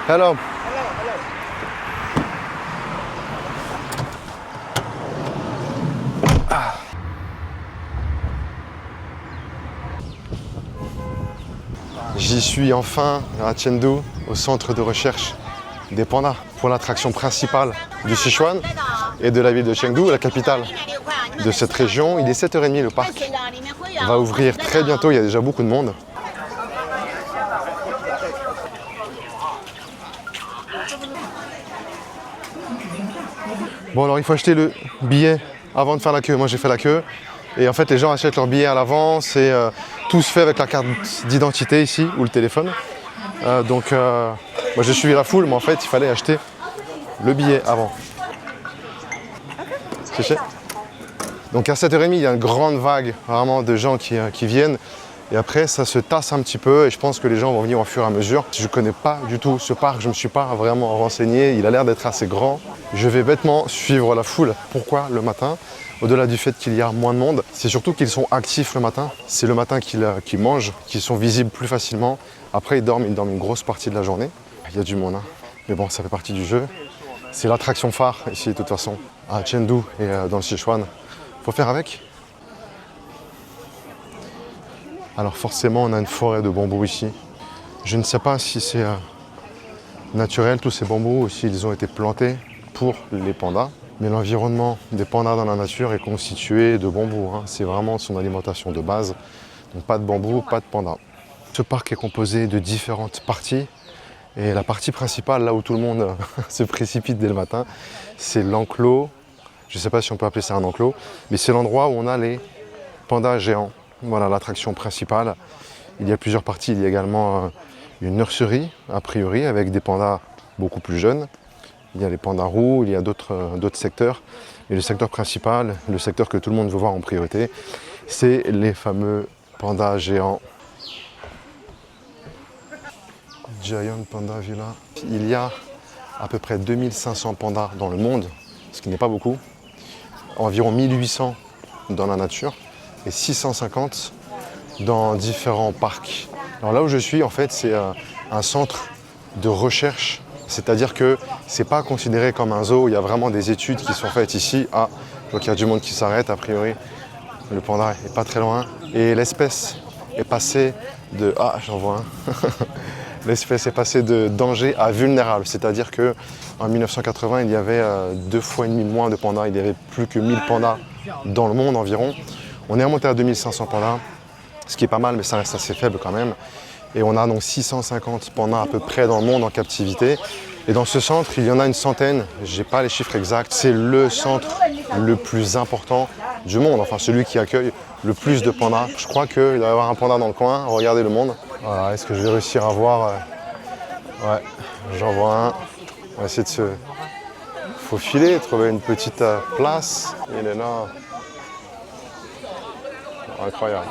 Hello. J'y suis enfin à Chengdu, au centre de recherche des pandas, pour l'attraction principale du Sichuan et de la ville de Chengdu, la capitale de cette région. Il est 7h30, le parc va ouvrir très bientôt, il y a déjà beaucoup de monde. Bon, alors il faut acheter le billet avant de faire la queue. Moi j'ai fait la queue et en fait les gens achètent leur billet à l'avance et tout se fait avec la carte d'identité ici ou le téléphone. Moi j'ai suivi la foule, mais en fait il fallait acheter le billet avant. C'est Donc à 7h30 il y a une grande vague vraiment de gens qui viennent. Et après, ça se tasse un petit peu et je pense que les gens vont venir au fur et à mesure. Je ne connais pas du tout ce parc, je ne me suis pas vraiment renseigné. Il a l'air d'être assez grand. Je vais bêtement suivre la foule. Pourquoi le matin? Au-delà du fait qu'il y a moins de monde, c'est surtout qu'ils sont actifs le matin. C'est le matin qu'ils mangent, qu'ils sont visibles plus facilement. Après, ils dorment une grosse partie de la journée. Il y a du monde, hein. Mais bon, ça fait partie du jeu. C'est l'attraction phare ici, de toute façon, à Chengdu et dans le Sichuan. Faut faire avec. Alors forcément, on a une forêt de bambous ici. Je ne sais pas si c'est naturel, tous ces bambous, ou s'ils ont été plantés pour les pandas. Mais l'environnement des pandas dans la nature est constitué de bambous, hein. C'est vraiment son alimentation de base. Donc pas de bambou, pas de pandas. Ce parc est composé de différentes parties. Et la partie principale, là où tout le monde se précipite dès le matin, c'est l'enclos. Je ne sais pas si on peut appeler ça un enclos, mais c'est l'endroit où on a les pandas géants. Voilà l'attraction principale. Il y a plusieurs parties. Il y a également une nurserie, a priori, avec des pandas beaucoup plus jeunes. Il y a les pandas roux, il y a d'autres secteurs. Et le secteur principal, le secteur que tout le monde veut voir en priorité, c'est les fameux pandas géants. Giant Panda Villa. Il y a à peu près 2500 pandas dans le monde, ce qui n'est pas beaucoup. Environ 1800 dans la nature. Et 650 dans différents parcs. Alors là où je suis, en fait, c'est un centre de recherche, c'est-à-dire que c'est pas considéré comme un zoo, il y a vraiment des études qui sont faites ici. Ah, donc il y a du monde qui s'arrête, a priori, le panda est pas très loin. Et l'espèce est passée de... Ah, j'en vois un. L'espèce est passée de danger à vulnérable, c'est-à-dire qu'en 1980, il y avait 2,5 fois moins de pandas, il n'y avait plus que 1000 pandas dans le monde environ. On est remonté à 2500 pandas, ce qui est pas mal, mais ça reste assez faible quand même. Et on a donc 650 pandas à peu près dans le monde en captivité. Et dans ce centre, il y en a une centaine, je n'ai pas les chiffres exacts. C'est le centre le plus important du monde, enfin celui qui accueille le plus de pandas. Je crois qu'il doit y avoir un panda dans le coin, regardez le monde. Voilà, est-ce que je vais réussir à voir? Ouais, j'en vois un. On va essayer de se faufiler, trouver une petite place. Il est là. Incroyable.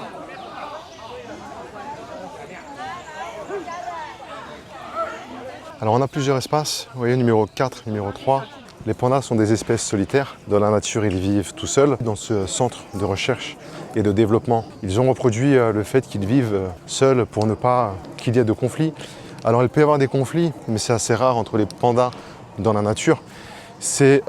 Alors on a plusieurs espaces, vous voyez numéro 4, numéro 3. Les pandas sont des espèces solitaires. Dans la nature, ils vivent tout seuls. Dans ce centre de recherche et de développement, ils ont reproduit le fait qu'ils vivent seuls pour ne pas qu'il y ait de conflits. Alors il peut y avoir des conflits, mais c'est assez rare entre les pandas dans la nature. C'est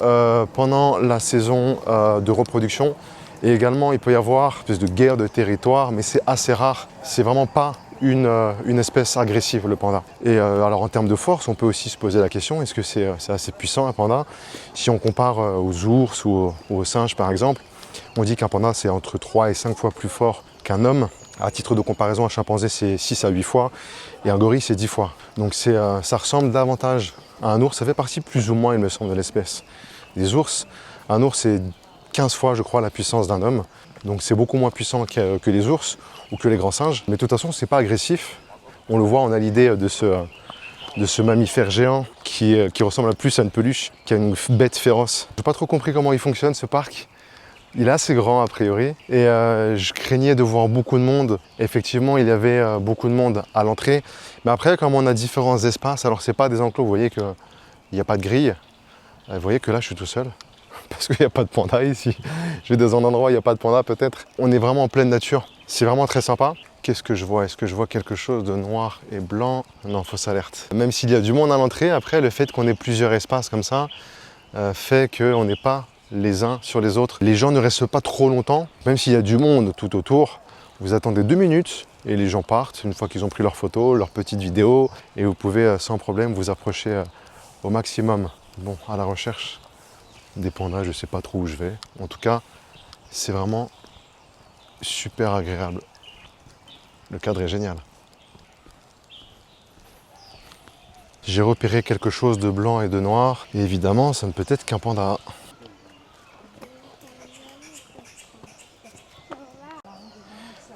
pendant la saison de reproduction. Et également, il peut y avoir une espèce de guerre de territoire, mais c'est assez rare. C'est vraiment pas une espèce agressive, le panda. Et alors en termes de force, on peut aussi se poser la question, est-ce que c'est assez puissant un panda? Si on compare aux ours ou aux singes par exemple, on dit qu'un panda c'est entre 3 et 5 fois plus fort qu'un homme. À titre de comparaison, un chimpanzé c'est 6 à 8 fois et un gorille c'est 10 fois. Donc ça ressemble davantage à un ours, ça fait partie plus ou moins, il me semble, de l'espèce des ours. Un ours c'est 15 fois, je crois, la puissance d'un homme. Donc c'est beaucoup moins puissant que les ours ou que les grands singes. Mais de toute façon, c'est pas agressif. On le voit, on a l'idée de ce mammifère géant qui ressemble plus à une peluche qu'à une bête féroce. Je n'ai pas trop compris comment il fonctionne, ce parc. Il est assez grand, a priori. Et je craignais de voir beaucoup de monde. Effectivement, il y avait beaucoup de monde à l'entrée. Mais après, comme on a différents espaces, alors c'est pas des enclos, vous voyez qu'il n'y a pas de grille. Vous voyez que là, je suis tout seul. Parce qu'il n'y a pas de panda ici. Je vais dans un endroit où il n'y a pas de panda peut-être. On est vraiment en pleine nature. C'est vraiment très sympa. Qu'est-ce que je vois? Est-ce que je vois quelque chose de noir et blanc? Non, fausse alerte. Même s'il y a du monde à l'entrée, après, le fait qu'on ait plusieurs espaces comme ça fait qu'on n'est pas les uns sur les autres. Les gens ne restent pas trop longtemps, même s'il y a du monde tout autour. Vous attendez 2 minutes et les gens partent une fois qu'ils ont pris leurs photos, leurs petites vidéos, et vous pouvez sans problème vous approcher au maximum. Bon, à la recherche des pandas, je ne sais pas trop où je vais. En tout cas, c'est vraiment super agréable. Le cadre est génial. J'ai repéré quelque chose de blanc et de noir, et évidemment, ça ne peut être qu'un panda.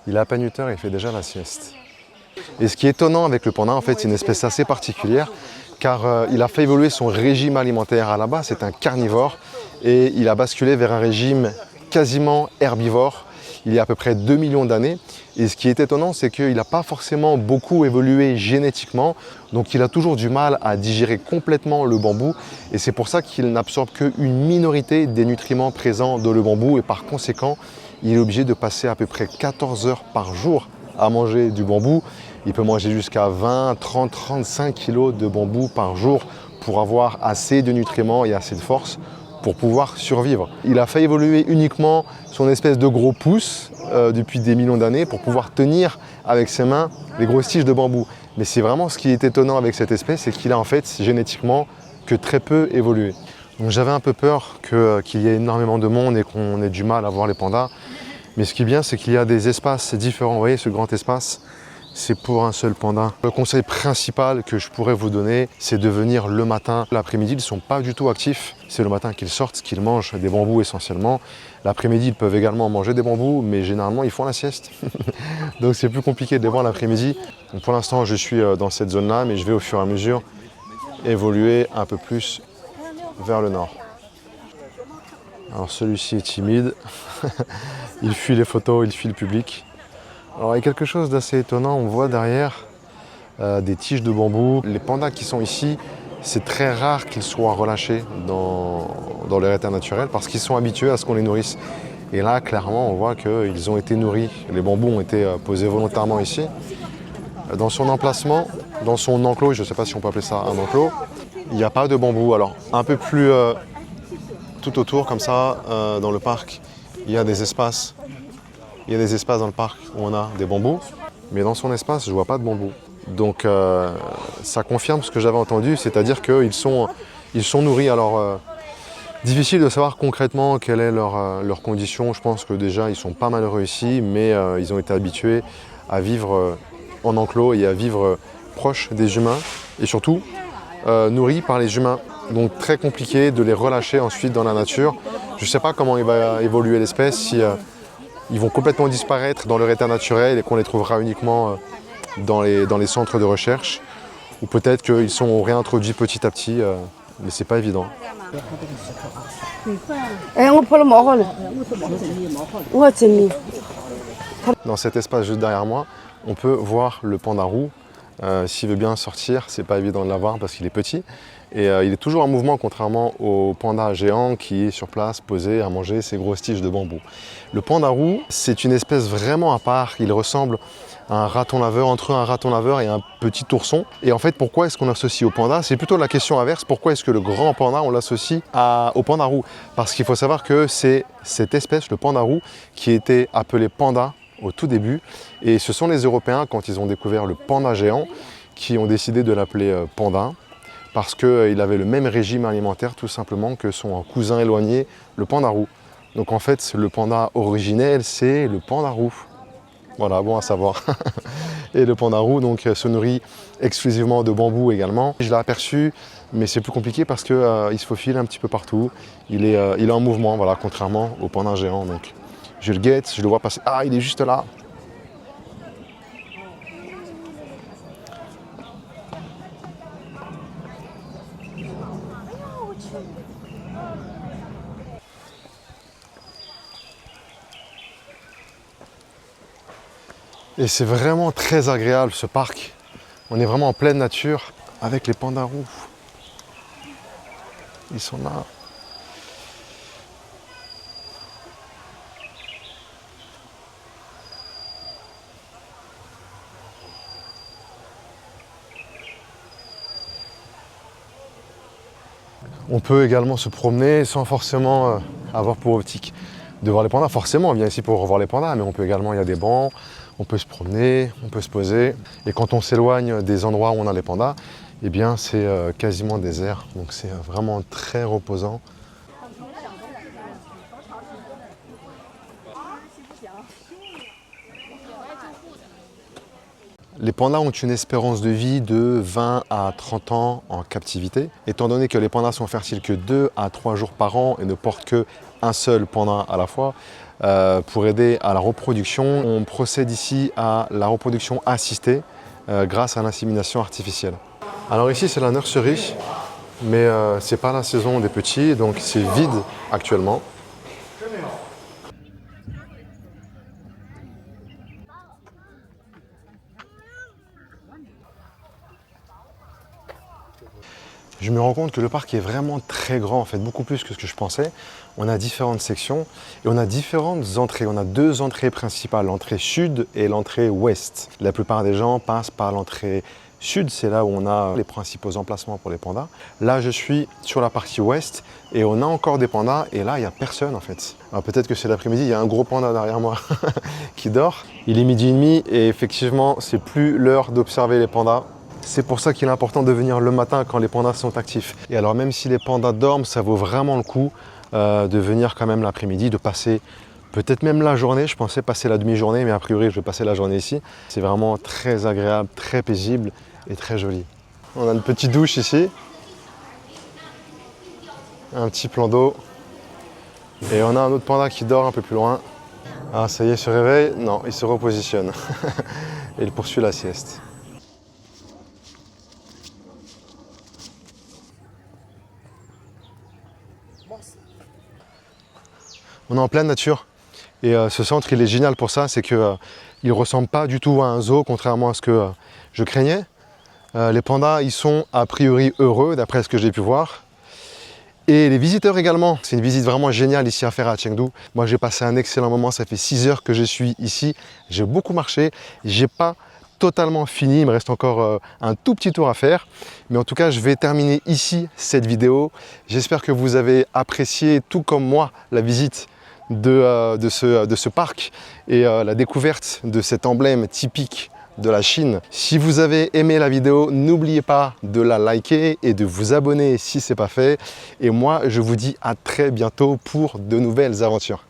Il est à peine 8 heures et il fait déjà la sieste. Et ce qui est étonnant avec le panda, en fait, c'est une espèce assez particulière, car il a fait évoluer son régime alimentaire. À la base, c'est un carnivore, et il a basculé vers un régime quasiment herbivore, il y a à peu près 2 millions d'années. Et ce qui est étonnant, c'est qu'il n'a pas forcément beaucoup évolué génétiquement, donc il a toujours du mal à digérer complètement le bambou, et c'est pour ça qu'il n'absorbe qu'une minorité des nutriments présents dans le bambou, et par conséquent, il est obligé de passer à peu près 14 heures par jour à manger du bambou. Il peut manger jusqu'à 20, 30, 35 kg de bambou par jour pour avoir assez de nutriments et assez de force pour pouvoir survivre. Il a fait évoluer uniquement son espèce de gros pouce depuis des millions d'années pour pouvoir tenir avec ses mains les grosses tiges de bambou. Mais c'est vraiment ce qui est étonnant avec cette espèce, c'est qu'il a en fait génétiquement que très peu évolué. Donc j'avais un peu peur qu'il y ait énormément de monde et qu'on ait du mal à voir les pandas. Mais ce qui est bien, c'est qu'il y a des espaces différents. Vous voyez ce grand espace, c'est pour un seul panda. Le conseil principal que je pourrais vous donner, c'est de venir le matin. L'après-midi, ils ne sont pas du tout actifs. C'est le matin qu'ils sortent, qu'ils mangent des bambous essentiellement. L'après-midi, ils peuvent également manger des bambous, mais généralement, ils font la sieste. Donc c'est plus compliqué de les voir l'après-midi. Pour l'instant, je suis dans cette zone-là, mais je vais au fur et à mesure évoluer un peu plus vers le nord. Alors celui-ci est timide. Il fuit les photos, il fuit le public. Alors il y a quelque chose d'assez étonnant, on voit derrière des tiges de bambou. Les pandas qui sont ici, c'est très rare qu'ils soient relâchés dans leur état naturel parce qu'ils sont habitués à ce qu'on les nourrisse. Et là, clairement, on voit qu'ils ont été nourris. Les bambous ont été posés volontairement ici. Dans son emplacement, dans son enclos, je ne sais pas si on peut appeler ça un enclos, il n'y a pas de bambou. Alors un peu plus tout autour, comme ça, dans le parc, il y a des espaces. Il y a des espaces dans le parc où on a des bambous, mais dans son espace, je ne vois pas de bambou. Donc ça confirme ce que j'avais entendu, c'est-à-dire qu'ils sont nourris. Alors difficile de savoir concrètement quelle est leur condition. Je pense que déjà ils sont pas malheureux ici, mais ils ont été habitués à vivre en enclos et à vivre proche des humains, et surtout nourris par les humains. Donc très compliqué de les relâcher ensuite dans la nature. Je ne sais pas comment il va évoluer l'espèce, si ils vont complètement disparaître dans leur état naturel et qu'on les trouvera uniquement dans les centres de recherche, ou peut-être qu'ils sont réintroduits petit à petit, mais c'est pas évident. Dans cet espace juste derrière moi, on peut voir le panda roux. S'il veut bien sortir, c'est pas évident de l'avoir parce qu'il est petit. Et il est toujours en mouvement, contrairement au panda géant qui est sur place, posé à manger ses grosses tiges de bambou. Le panda roux, c'est une espèce vraiment à part. Il ressemble à un raton laveur, entre un raton laveur et un petit ourson. Et en fait, pourquoi est-ce qu'on l'associe au panda? C'est plutôt la question inverse. Pourquoi est-ce que le grand panda, on l'associe au panda roux? Parce qu'il faut savoir que c'est cette espèce, le panda roux, qui était appelé panda au tout début. Et ce sont les Européens, quand ils ont découvert le panda géant, qui ont décidé de l'appeler panda, parce qu'il avait le même régime alimentaire tout simplement que son cousin éloigné, le panda roux. Donc en fait, le panda originel, c'est le panda roux. Voilà, bon à savoir. Et le panda roux donc, se nourrit exclusivement de bambou également. Je l'ai aperçu, mais c'est plus compliqué parce qu'il se faufile un petit peu partout. Il est en mouvement, voilà, contrairement au panda géant. Donc. Je le guette, je le vois passer. Ah, il est juste là. Et c'est vraiment très agréable ce parc. On est vraiment en pleine nature avec les pandas roux. Ils sont là. On peut également se promener sans forcément avoir pour optique de voir les pandas. Forcément, on vient ici pour revoir les pandas, mais on peut également, il y a des bancs, on peut se promener, on peut se poser. Et quand on s'éloigne des endroits où on a les pandas, eh bien c'est quasiment désert. Donc c'est vraiment très reposant. Les pandas ont une espérance de vie de 20 à 30 ans en captivité. Étant donné que les pandas sont fertiles que 2 à 3 jours par an et ne portent qu'un seul panda à la fois, pour aider à la reproduction, on procède ici à la reproduction assistée grâce à l'insémination artificielle. Alors ici c'est la nurserie, mais c'est pas la saison des petits, donc c'est vide actuellement. Je me rends compte que le parc est vraiment très grand, en fait, beaucoup plus que ce que je pensais. On a différentes sections et on a différentes entrées. On a 2 entrées principales, l'entrée sud et l'entrée ouest. La plupart des gens passent par l'entrée sud, c'est là où on a les principaux emplacements pour les pandas. Là, je suis sur la partie ouest et on a encore des pandas et là, il n'y a personne en fait. Alors peut-être que c'est l'après-midi, il y a un gros panda derrière moi qui dort. Il est 12h30 et effectivement, c'est plus l'heure d'observer les pandas. C'est pour ça qu'il est important de venir le matin quand les pandas sont actifs. Et alors même si les pandas dorment, ça vaut vraiment le coup de venir quand même l'après-midi, de passer peut-être même la journée. Je pensais passer la demi-journée, mais a priori je vais passer la journée ici. C'est vraiment très agréable, très paisible et très joli. On a une petite douche ici, un petit plan d'eau. Et on a un autre panda qui dort un peu plus loin. Ah ça y est, il se réveille. Non, il se repositionne. Et il poursuit la sieste. On est en pleine nature et ce centre il est génial pour ça, c'est qu'il ne ressemble pas du tout à un zoo, contrairement à ce que je craignais. Les pandas ils sont a priori heureux d'après ce que j'ai pu voir. Et les visiteurs également, c'est une visite vraiment géniale ici à faire à Chengdu. Moi j'ai passé un excellent moment, ça fait 6 heures que je suis ici, j'ai beaucoup marché, j'ai pas totalement fini, il me reste encore un tout petit tour à faire. Mais en tout cas, je vais terminer ici cette vidéo. J'espère que vous avez apprécié, tout comme moi, la visite de ce parc et la découverte de cet emblème typique de la Chine. Si vous avez aimé la vidéo, n'oubliez pas de la liker et de vous abonner si ce n'est pas fait. Et moi, je vous dis à très bientôt pour de nouvelles aventures.